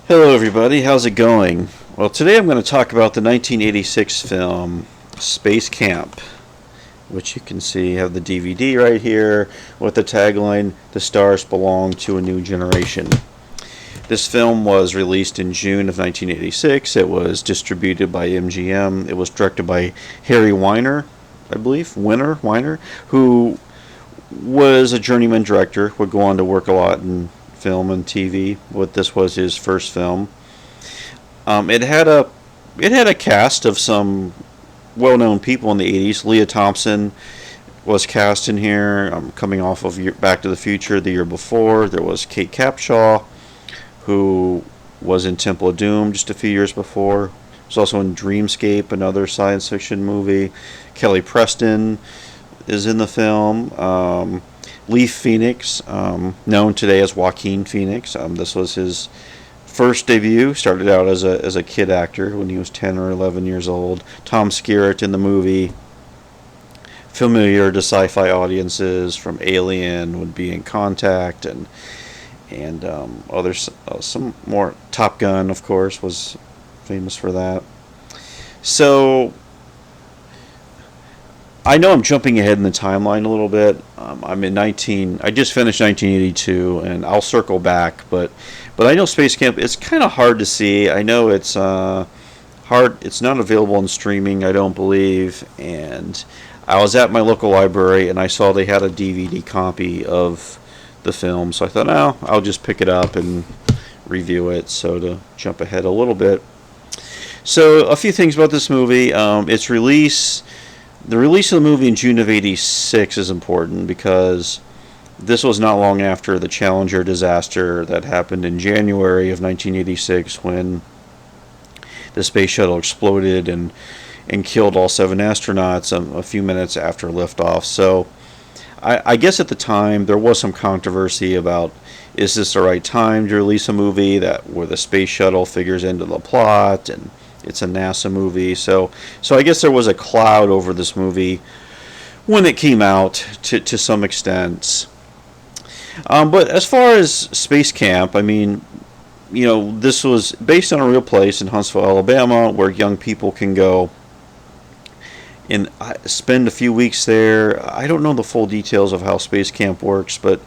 Hello, everybody. How's it going? Well, today I'm going to talk about the 1986 film Space Camp, which you can see have the DVD right here with the tagline "The stars belong to a new generation." This film was released in June of 1986. It was distributed by MGM. It was directed by Harry Weiner, I believe, Weiner, who was a journeyman director. Would go on to work a lot in film and TV. But this was his first film. It had a cast of some well-known people in the 80s. Leah Thompson was cast in here, coming off of Back to the Future the year before. There was Kate Capshaw, who was in Temple of Doom just a few years before. Was also in Dreamscape, another science fiction movie. Kelly Preston is in the film. Lee Phoenix, known today as Joaquin Phoenix. This was his first debut. Started out as a kid actor when he was 10 or 11 years old. Tom Skerritt in the movie, familiar to sci-fi audiences from Alien, would be in Contact, and others. Some more. Top Gun, of course, was famous for that. So I know I'm jumping ahead in the timeline a little bit. I just finished 1982, and I'll circle back. But I know Space Camp. It's kind of hard to see. I know it's hard. It's not available in streaming, I don't believe. And I was at my local library, and I saw they had a DVD copy of the film. So I thought, oh, I'll just pick it up and review it. So to jump ahead a little bit. So a few things about this movie. The release of the movie in June of '86 is important because this was not long after the Challenger disaster that happened in January of 1986, when the Space Shuttle exploded and killed all 7 astronauts a few minutes after liftoff. So I guess at the time there was some controversy about, is this the right time to release a movie where the Space Shuttle figures into the plot, and it's a NASA movie. So I guess there was a cloud over this movie when it came out to some extent. But as far as Space Camp, I mean, this was based on a real place in Huntsville, Alabama, where young people can go and spend a few weeks there. I don't know the full details of how Space Camp works, but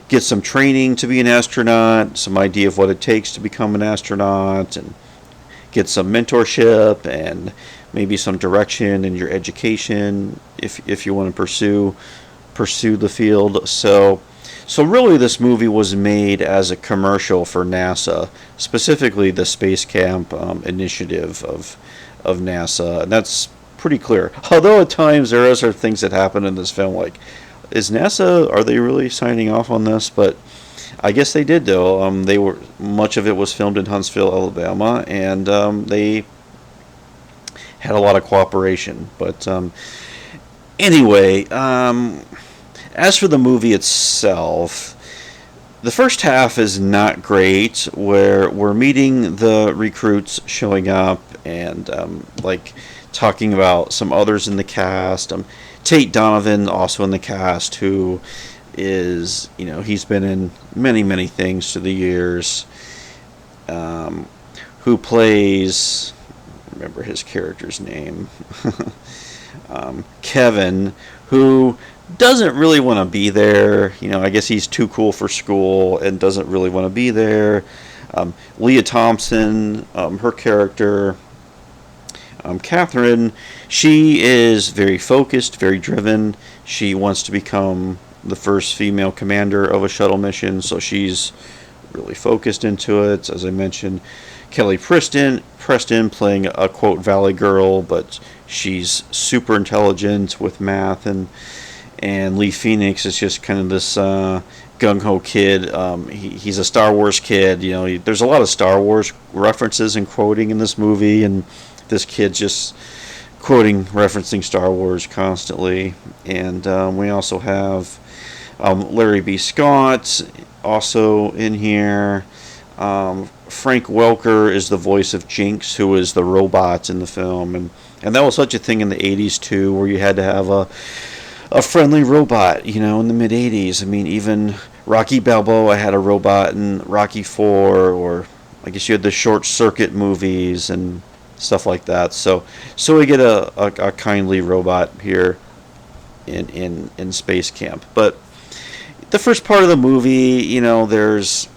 get some training to be an astronaut, some idea of what it takes to become an astronaut, and get some mentorship and maybe some direction in your education if you want to pursue the field. So really, this movie was made as a commercial for NASA, specifically the Space Camp initiative of NASA, and that's pretty clear. Although at times there are other things that happen in this film, like, are they really signing off on this? But I guess they did, though. Much of it was filmed in Huntsville, Alabama, and they had a lot of cooperation. But anyway, as for the movie itself, the first half is not great, where we're meeting the recruits showing up and talking about some others in the cast. Tate Donovan, also in the cast, who is, he's been in many things through the years, who plays, remember his character's name, Kevin, who doesn't really want to be there. I guess he's too cool for school and doesn't really want to be there. Leah Thompson, her character, Catherine, she is very focused, very driven. She wants to become the first female commander of a shuttle mission, so she's really focused into it. As I mentioned, Kelly Preston playing a quote Valley girl, but she's super intelligent with math, and Lee Phoenix is just kind of this gung-ho kid. He's a Star Wars kid. There's a lot of Star Wars references and quoting in this movie, and this kid's just referencing Star Wars constantly. And we also have Larry B. Scott also in here. Frank Welker is the voice of Jinx, who is the robot in the film, and that was such a thing in the 80s too, where you had to have a friendly robot, in the mid 80s. I mean, even Rocky Balboa had a robot in Rocky 4, or I guess you had the short circuit movies and stuff like that. So we get a kindly robot here in SpaceCamp. But the first part of the movie, there's,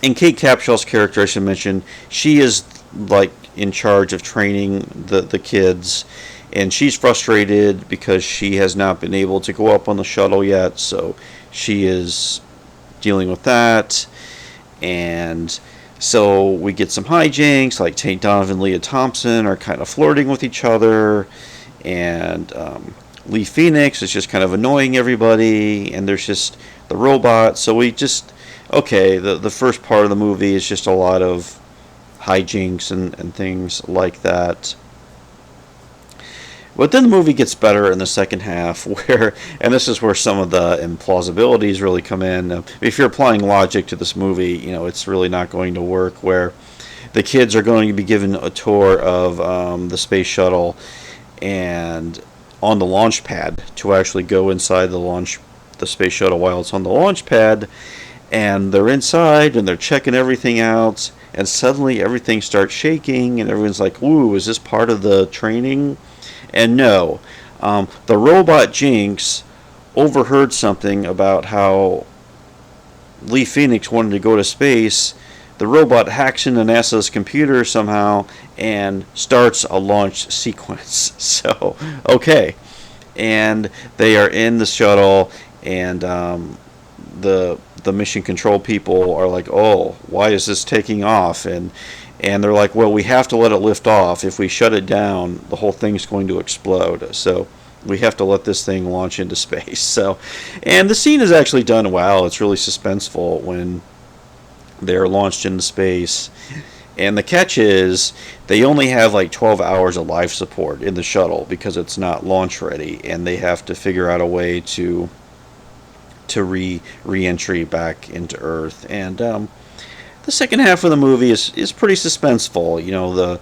and Kate Capshaw's character, I should mention, she is like in charge of training the kids, and she's frustrated because she has not been able to go up on the shuttle yet, so she is dealing with that. And so we get some hijinks, like Tate Donovan and Leah Thompson are kind of flirting with each other, and Lee Phoenix is just kind of annoying everybody, and there's just the robot. So we just, okay, the first part of the movie is just a lot of hijinks and things like that. But then the movie gets better in the second half, where, and this is where some of the implausibilities really come in. If you're applying logic to this movie, it's really not going to work, where the kids are going to be given a tour of the space shuttle, and on the launch pad, to actually go inside the space shuttle while it's on the launch pad, and they're inside and they're checking everything out, and suddenly everything starts shaking, and everyone's like, "Ooh, is this part of the training?" And no, the robot Jinx overheard something about how Lee Phoenix wanted to go to space. The robot hacks into NASA's computer somehow and starts a launch sequence. So, okay. And they are in the shuttle, and the mission control people are like, "Oh, why is this taking off?" And they're like, "Well, we have to let it lift off. If we shut it down, the whole thing's going to explode. So we have to let this thing launch into space." So, and the scene is actually done well. It's really suspenseful when they're launched into space. And the catch is they only have like 12 hours of life support in the shuttle because it's not launch ready, and they have to figure out a way to re-entry back into Earth. And the second half of the movie is pretty suspenseful.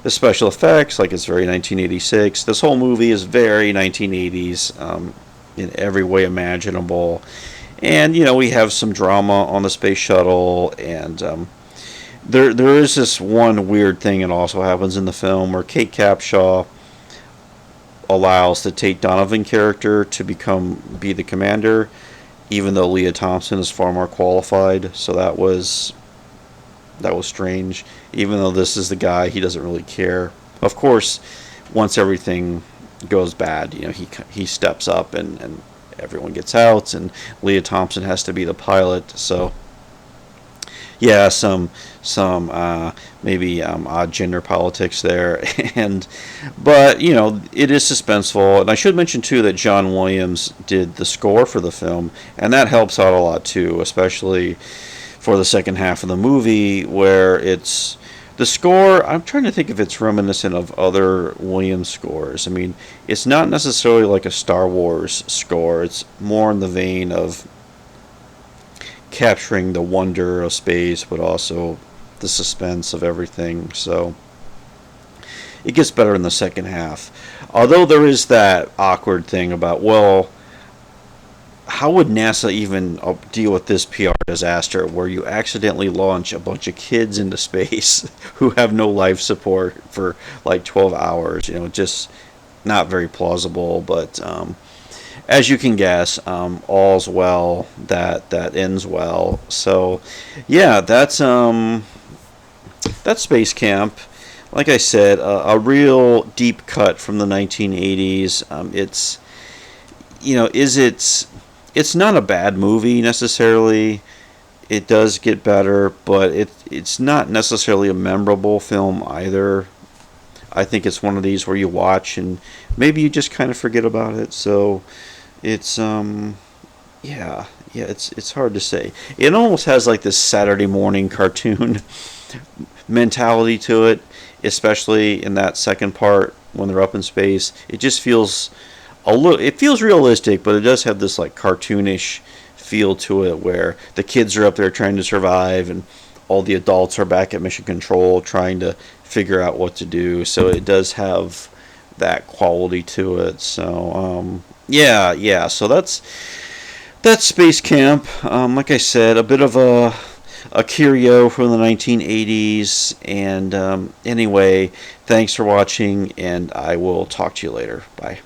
The special effects, like, it's very 1986. This whole movie is very 1980s in every way imaginable. And we have some drama on the space shuttle, and there is this one weird thing that also happens in the film where Kate Capshaw allows the Tate Donovan character to be the commander, even though Leah Thompson is far more qualified. So that was strange. Even though this is the guy, he doesn't really care. Of course, once everything goes bad, he steps up, and everyone gets out, and Leah Thompson has to be the pilot. So yeah, some maybe odd gender politics there, but it is suspenseful. And I should mention too that John Williams did the score for the film, and that helps out a lot too, especially for the second half of the movie, where it's the score. I'm trying to think if it's reminiscent of other Williams scores. I mean, it's not necessarily like a Star Wars score. It's more in the vein of capturing the wonder of space, but also the suspense of everything. So it gets better in the second half. Although there is that awkward thing about, well, how would NASA even deal with this PR disaster where you accidentally launch a bunch of kids into space who have no life support for like 12 hours? Just not very plausible. But as you can guess, all's well that ends well. So yeah, that's Space Camp. Like I said, a real deep cut from the 1980s. It's not a bad movie necessarily. It does get better, but it's not necessarily a memorable film either. I think it's one of these where you watch and maybe you just kind of forget about it. So it's it's hard to say. It almost has like this Saturday morning cartoon mentality to it, especially in that second part when they're up in space. It just feels it feels realistic, but it does have this like cartoonish feel to it, where the kids are up there trying to survive, and all the adults are back at mission control trying to figure out what to do. So it does have that quality to it. So so that's Space Camp. Like I said, a bit of a curio from the 1980s. And anyway, thanks for watching, and I will talk to you later. Bye.